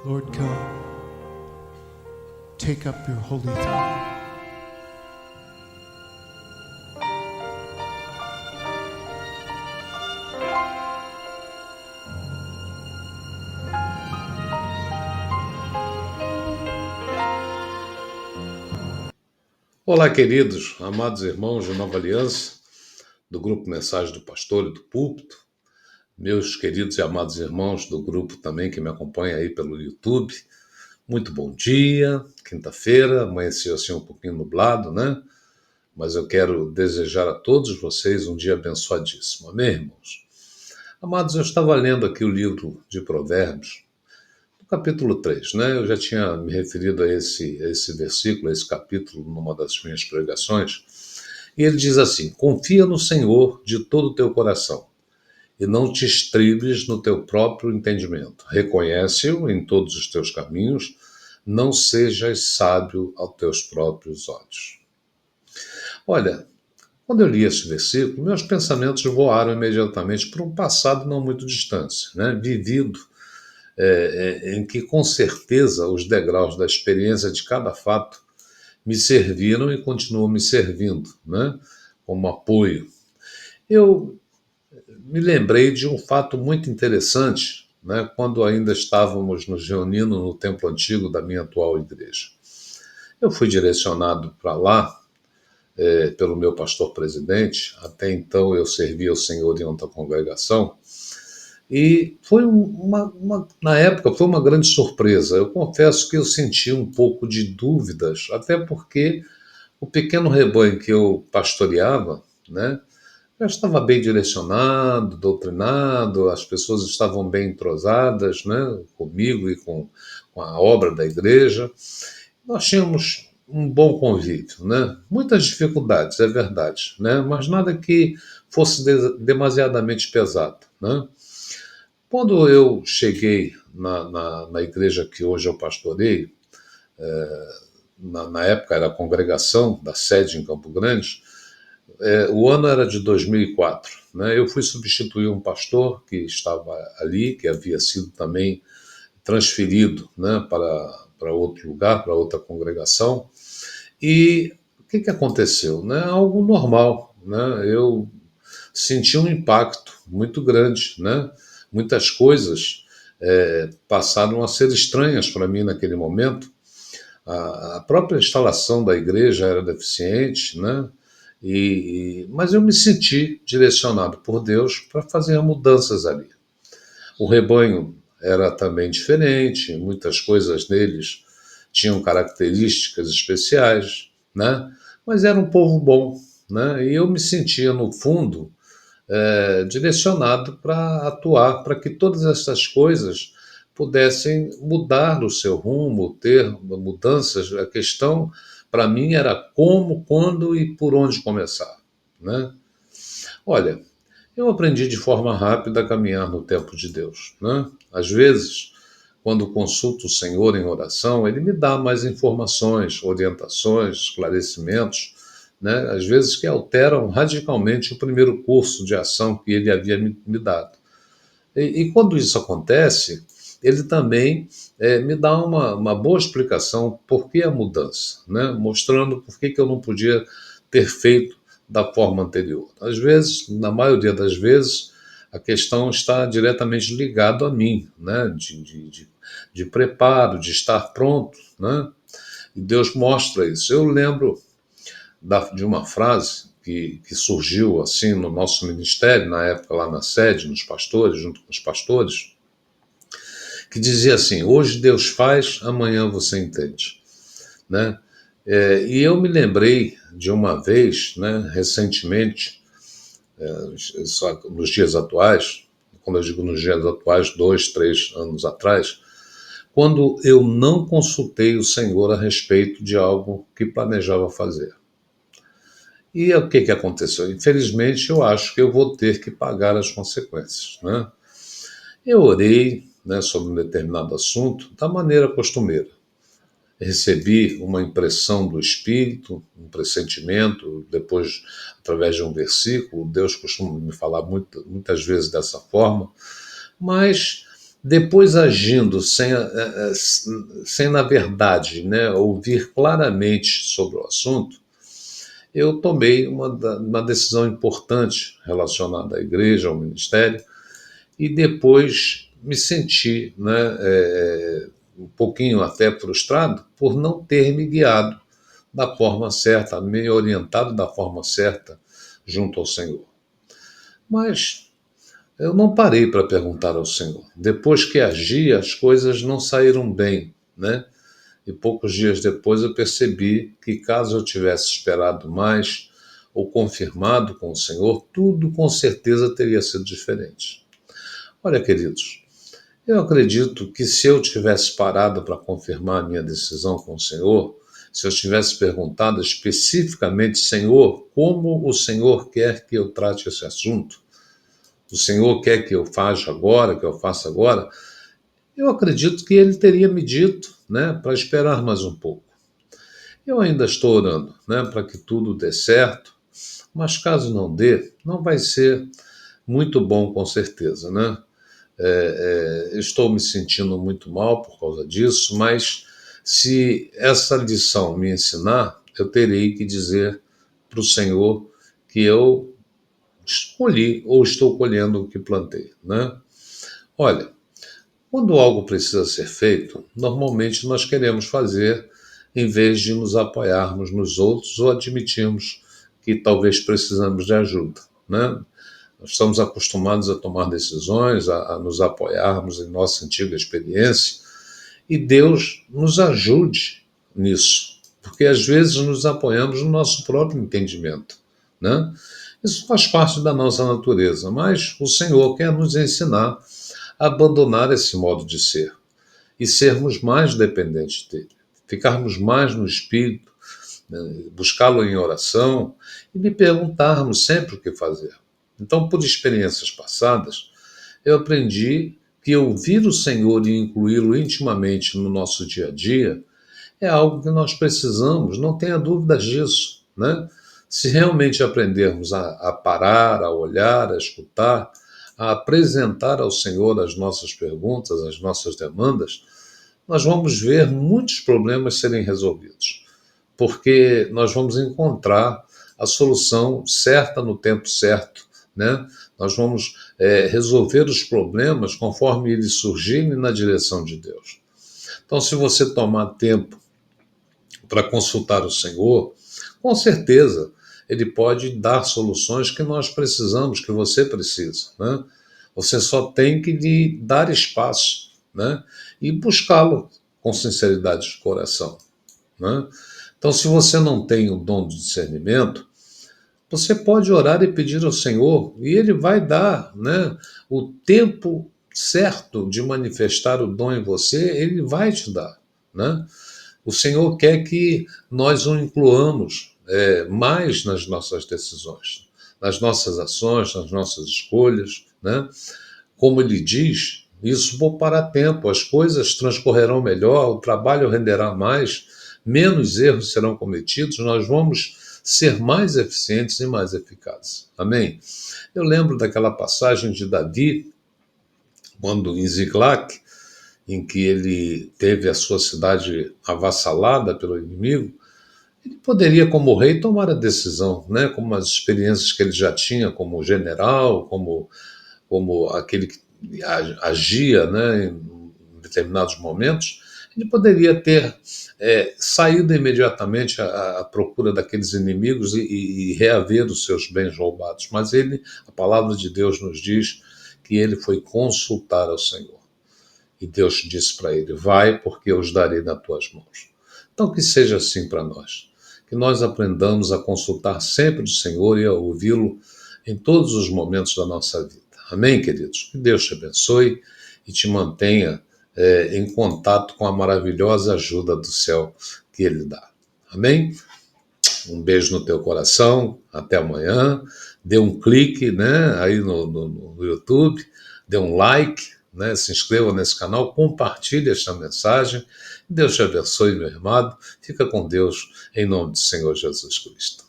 Lord, come, take up your holy throne. Olá, queridos, amados irmãos de Nova Aliança, do grupo Mensagem do Pastor e do Púlpito, meus queridos e amados irmãos do grupo também que me acompanham aí pelo YouTube, muito bom dia, quinta-feira, amanheceu assim um pouquinho nublado, né? Mas eu quero desejar a todos vocês um dia abençoadíssimo, amém, irmãos? Amados, eu estava lendo aqui o livro de Provérbios, no capítulo 3, né? Eu já tinha me referido a esse versículo, a esse capítulo, numa das minhas pregações. E ele diz assim: confia no Senhor de todo o teu coração e não te estribes no teu próprio entendimento. Reconhece-o em todos os teus caminhos, não sejas sábio aos teus próprios olhos. Olha, quando eu li esse versículo, meus pensamentos voaram imediatamente para um passado não muito distante, né? Vivido, em que com certeza os degraus da experiência de cada fato me serviram e continuam me servindo, né? Como apoio. Eu me lembrei de um fato muito interessante, né, quando ainda estávamos nos reunindo no templo antigo da minha atual igreja. Eu fui direcionado para lá pelo meu pastor presidente, até então eu servia o Senhor em outra congregação, e foi na época foi uma grande surpresa. Eu confesso que eu senti um pouco de dúvidas, até porque o pequeno rebanho que eu pastoreava, né, já estava bem direcionado, doutrinado, as pessoas estavam bem entrosadas, né, comigo e com a obra da igreja. Nós tínhamos um bom convívio, né? Muitas dificuldades, é verdade, né? Mas nada que fosse demasiadamente pesado, né? Quando eu cheguei na igreja que hoje eu pastoreio, na época era a congregação da sede em Campo Grande, o ano era de 2004. Né? Eu fui substituir um pastor que estava ali, que havia sido também transferido, né, para outro lugar, para outra congregação. E o que aconteceu? Né? Algo normal. Né? Eu senti um impacto muito grande. Né? Muitas coisas passaram a ser estranhas para mim naquele momento. A própria instalação da igreja era deficiente, né? Mas eu me senti direcionado por Deus para fazer mudanças ali. O rebanho era também diferente, muitas coisas neles tinham características especiais, né? Mas era um povo bom, né? E eu me sentia, no fundo, direcionado para atuar, para que todas essas coisas pudessem mudar o seu rumo, ter mudanças. A questão, para mim, era como, quando e por onde começar. Né? Olha, eu aprendi de forma rápida a caminhar no tempo de Deus. Né? Às vezes, quando consulto o Senhor em oração, Ele me dá mais informações, orientações, esclarecimentos, né? Às vezes que alteram radicalmente o primeiro curso de ação que Ele havia me dado. E quando isso acontece, Ele também me dá uma boa explicação por que a mudança, né? Mostrando por que eu não podia ter feito da forma anterior. Às vezes, na maioria das vezes, a questão está diretamente ligada a mim, né? De preparo, de estar pronto, né? E Deus mostra isso. Eu lembro de uma frase que surgiu assim no nosso ministério, na época lá na sede, nos pastores, junto com os pastores, que dizia assim: hoje Deus faz, amanhã você entende. Né? E eu me lembrei de uma vez, né, recentemente, nos dias atuais, quando eu digo nos dias atuais, 2, 3 anos atrás, quando eu não consultei o Senhor a respeito de algo que planejava fazer. E o que aconteceu? Infelizmente, eu acho que eu vou ter que pagar as consequências. Né? Eu orei, né, sobre um determinado assunto da maneira costumeira. Recebi uma impressão do Espírito, um pressentimento, depois, através de um versículo. Deus costuma me falar muitas vezes dessa forma, mas depois agindo sem na verdade, né, ouvir claramente sobre o assunto, eu tomei uma decisão importante relacionada à igreja, ao ministério, e depois me senti, né, um pouquinho até frustrado por não ter me guiado da forma certa, me orientado da forma certa junto ao Senhor. Mas eu não parei para perguntar ao Senhor. Depois que agi, as coisas não saíram bem, né? E poucos dias depois eu percebi que caso eu tivesse esperado mais ou confirmado com o Senhor, tudo com certeza teria sido diferente. Olha, queridos, eu acredito que se eu tivesse parado para confirmar a minha decisão com o Senhor, se eu tivesse perguntado especificamente, Senhor, como o Senhor quer que eu trate esse assunto? O Senhor quer que eu faça agora, que eu faça agora? Eu acredito que ele teria me dito, né, para esperar mais um pouco. Eu ainda estou orando, né, para que tudo dê certo, mas caso não dê, não vai ser muito bom com certeza, né? Estou me sentindo muito mal por causa disso, mas se essa lição me ensinar, eu terei que dizer para o Senhor que eu escolhi ou estou colhendo o que plantei, né? Olha, quando algo precisa ser feito, normalmente nós queremos fazer em vez de nos apoiarmos nos outros ou admitirmos que talvez precisamos de ajuda, né? Nós estamos acostumados a tomar decisões, a nos apoiarmos em nossa antiga experiência, e Deus nos ajude nisso, porque às vezes nos apoiamos no nosso próprio entendimento, né? Isso faz parte da nossa natureza, mas o Senhor quer nos ensinar a abandonar esse modo de ser e sermos mais dependentes dele, ficarmos mais no Espírito, né, buscá-lo em oração e lhe perguntarmos sempre o que fazer. Então, por experiências passadas, eu aprendi que ouvir o Senhor e incluí-lo intimamente no nosso dia a dia é algo que nós precisamos, não tenha dúvidas disso, né? Se realmente aprendermos a parar, a olhar, a escutar, a apresentar ao Senhor as nossas perguntas, as nossas demandas, nós vamos ver muitos problemas serem resolvidos, porque nós vamos encontrar a solução certa no tempo certo, né? Nós vamos resolver os problemas conforme eles surgirem na direção de Deus. Então, se você tomar tempo para consultar o Senhor, com certeza ele pode dar soluções que nós precisamos, que você precisa, né? Você só tem que lhe dar espaço, né? E buscá-lo com sinceridade de coração, né? Então, se você não tem o dom do discernimento, você pode orar e pedir ao Senhor, e Ele vai dar, né, o tempo certo de manifestar o dom em você, Ele vai te dar, né? O Senhor quer que nós o incluamos mais nas nossas decisões, nas nossas ações, nas nossas escolhas, né? Como Ele diz, isso poupará tempo, as coisas transcorrerão melhor, o trabalho renderá mais, menos erros serão cometidos, nós vamos ser mais eficientes e mais eficazes. Amém? Eu lembro daquela passagem de Davi, quando em Ziclac, em que ele teve a sua cidade avassalada pelo inimigo, ele poderia, como rei, tomar a decisão, né? Como as experiências que ele já tinha como general, como aquele que agia, né, em determinados momentos, ele poderia ter saído imediatamente à procura daqueles inimigos e reaver os seus bens roubados. Mas a palavra de Deus nos diz que ele foi consultar ao Senhor. E Deus disse para ele: vai, porque eu os darei nas tuas mãos. Então, que seja assim para nós. Que nós aprendamos a consultar sempre o Senhor e a ouvi-lo em todos os momentos da nossa vida. Amém, queridos? Que Deus te abençoe e te mantenha em contato com a maravilhosa ajuda do céu que Ele dá. Amém? Um beijo no teu coração. Até amanhã. Dê um clique, né, aí no YouTube. Dê um like, né, se inscreva nesse canal. Compartilhe esta mensagem. Deus te abençoe, meu irmão. Fica com Deus, em nome do Senhor Jesus Cristo.